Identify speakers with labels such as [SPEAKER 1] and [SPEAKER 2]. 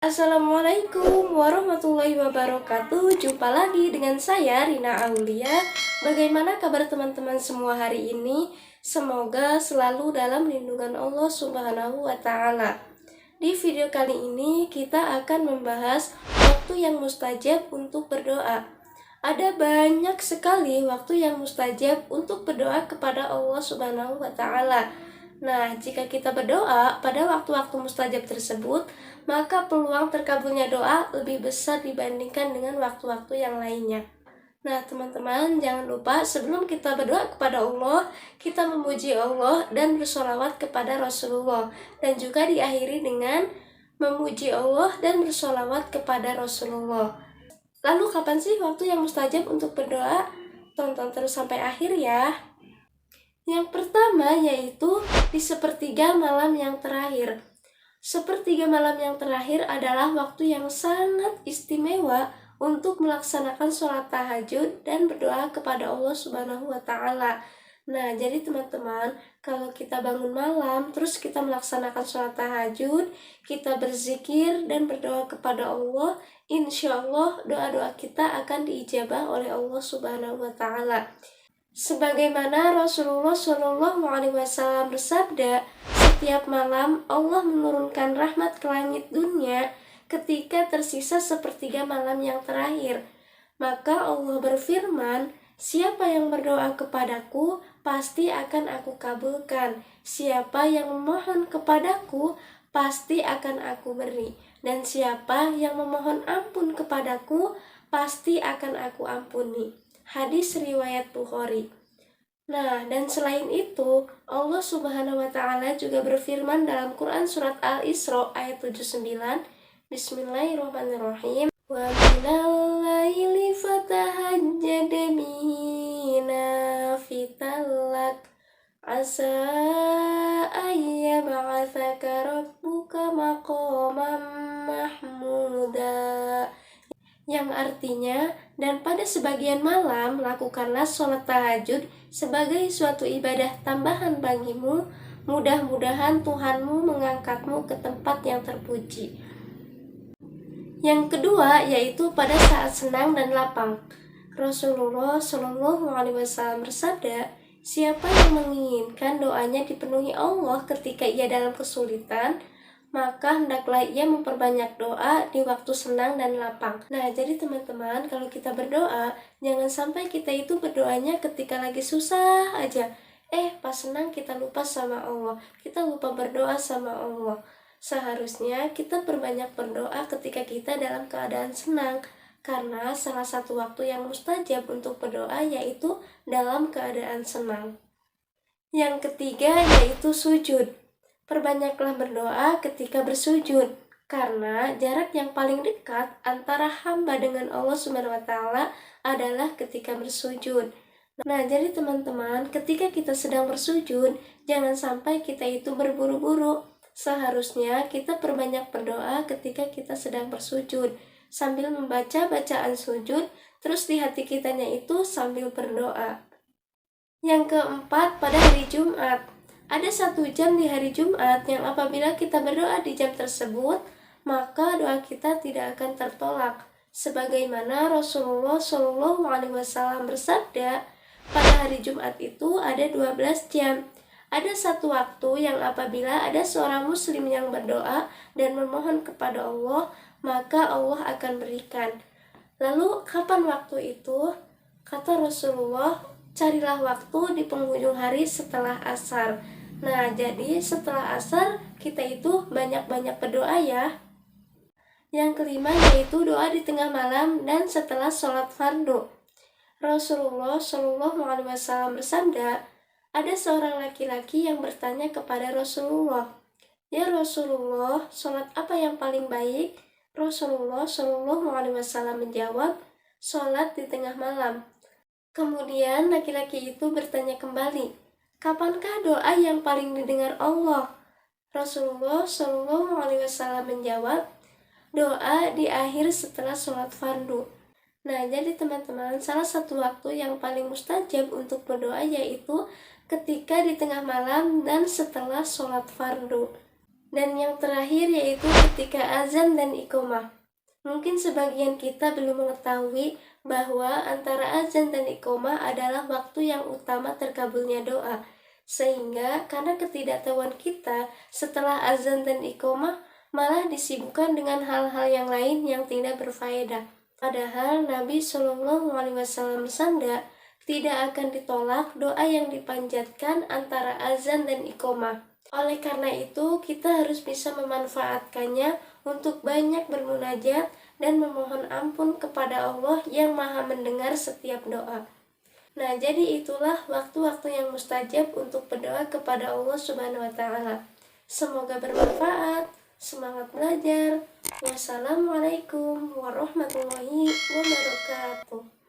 [SPEAKER 1] Assalamualaikum warahmatullahi wabarakatuh. Jumpa lagi dengan saya Rina Aulia. Bagaimana kabar teman-teman semua hari ini? Semoga selalu dalam lindungan Allah Subhanahu wa taala. Di video kali ini kita akan membahas waktu yang mustajab untuk berdoa. Ada banyak sekali waktu yang mustajab untuk berdoa kepada Allah Subhanahu wa taala. Nah, jika kita berdoa pada waktu-waktu mustajab tersebut, maka peluang terkabulnya doa lebih besar dibandingkan dengan waktu-waktu yang lainnya. Nah, teman-teman, jangan lupa sebelum kita berdoa kepada Allah, kita memuji Allah dan bersolawat kepada Rasulullah. Dan juga diakhiri dengan memuji Allah dan bersolawat kepada Rasulullah. Lalu kapan sih waktu yang mustajab untuk berdoa? Tonton terus sampai akhir ya. Yang pertama yaitu di sepertiga malam yang terakhir. Sepertiga malam yang terakhir adalah waktu yang sangat istimewa untuk melaksanakan sholat tahajud dan berdoa kepada Allah Subhanahu wa taala. Nah, jadi teman-teman, kalau kita bangun malam, terus kita melaksanakan sholat tahajud, kita berzikir dan berdoa kepada Allah, insya Allah doa-doa kita akan diijabah oleh Allah Subhanahu wa taala. Sebagaimana Rasulullah Shallallahu Alaihi Wasallam bersabda, setiap malam Allah menurunkan rahmat ke langit dunia ketika tersisa sepertiga malam yang terakhir. Maka Allah berfirman, siapa yang berdoa kepadaku, pasti akan aku kabulkan. Siapa yang memohon kepadaku, pasti akan aku beri. Dan siapa yang memohon ampun kepadaku, pasti akan aku ampuni. Hadis riwayat Bukhari. Nah, dan selain itu, Allah Subhanahu wa taala juga berfirman dalam Quran surat Al-Isra ayat 79, Bismillahirrahmanirrahim. Wa minal laili fatahajjad bihi nafitalak asa ayyab'atsaka rabbuka maqaman mahmuda. Yang artinya, dan pada sebagian malam lakukanlah sholat tahajud sebagai suatu ibadah tambahan bagimu, mudah-mudahan Tuhanmu mengangkatmu ke tempat yang terpuji. Yang kedua yaitu pada saat senang dan lapang. Rasulullah Shallallahu Alaihi Wasallam bersabda, siapa yang menginginkan doanya dipenuhi Allah ketika ia dalam kesulitan, maka hendaklah ia memperbanyak doa di waktu senang dan lapang. Nah, jadi teman-teman, kalau kita berdoa, jangan sampai kita itu berdoanya ketika lagi susah aja. Pas senang kita lupa sama Allah, kita lupa berdoa sama Allah. Seharusnya kita perbanyak berdoa ketika kita dalam keadaan senang, karena salah satu waktu yang mustajab untuk berdoa yaitu dalam keadaan senang. Yang ketiga yaitu sujud. Perbanyaklah berdoa ketika bersujud, karena jarak yang paling dekat antara hamba dengan Allah Subhanahu wa taala adalah ketika bersujud. Nah, jadi teman-teman, ketika kita sedang bersujud, jangan sampai kita itu berburu-buru. Seharusnya kita perbanyak berdoa ketika kita sedang bersujud, sambil membaca bacaan sujud, terus di hati kitanya itu sambil berdoa. Yang keempat, pada hari Jumat. Ada 1 jam di hari Jumat yang apabila kita berdoa di jam tersebut, maka doa kita tidak akan tertolak. Sebagaimana Rasulullah Shallallahu Alaihi Wasallam bersabda, pada hari Jumat itu ada 12 jam. Ada satu waktu yang apabila ada seorang muslim yang berdoa dan memohon kepada Allah, maka Allah akan berikan. Lalu kapan waktu itu? Kata Rasulullah, carilah waktu di penghujung hari setelah asar. Nah, jadi setelah asar kita itu banyak-banyak berdoa ya. Yang kelima yaitu doa di tengah malam dan setelah sholat fardu. Rasulullah Shallallahu Alaihi Wasallam bersabda, ada seorang laki-laki yang bertanya kepada Rasulullah, ya Rasulullah, sholat apa yang paling baik? Rasulullah Shallallahu Alaihi Wasallam menjawab, sholat di tengah malam. Kemudian laki-laki itu bertanya kembali, kapankah doa yang paling didengar Allah? Rasulullah Shallallahu Alaihi Wasallam menjawab, doa di akhir setelah sholat fardu. Nah, jadi teman-teman, salah satu waktu yang paling mustajab untuk berdoa yaitu ketika di tengah malam dan setelah sholat fardu. Dan yang terakhir yaitu ketika azan dan iqomah. Mungkin sebagian kita belum mengetahui bahwa antara azan dan iqomah adalah waktu yang utama terkabulnya doa. Sehingga karena ketidaktahuan kita, setelah azan dan iqomah malah disibukkan dengan hal-hal yang lain yang tidak berfaedah. Padahal Nabi Shallallahu Alaihi Wasallam bersabda, tidak akan ditolak doa yang dipanjatkan antara azan dan iqomah. Oleh karena itu, kita harus bisa memanfaatkannya untuk banyak bermunajat dan memohon ampun kepada Allah yang Maha mendengar setiap doa. Nah, jadi itulah waktu-waktu yang mustajab untuk berdoa kepada Allah Subhanahu wa taala. Semoga bermanfaat. Semangat belajar. Wassalamualaikum warahmatullahi wabarakatuh.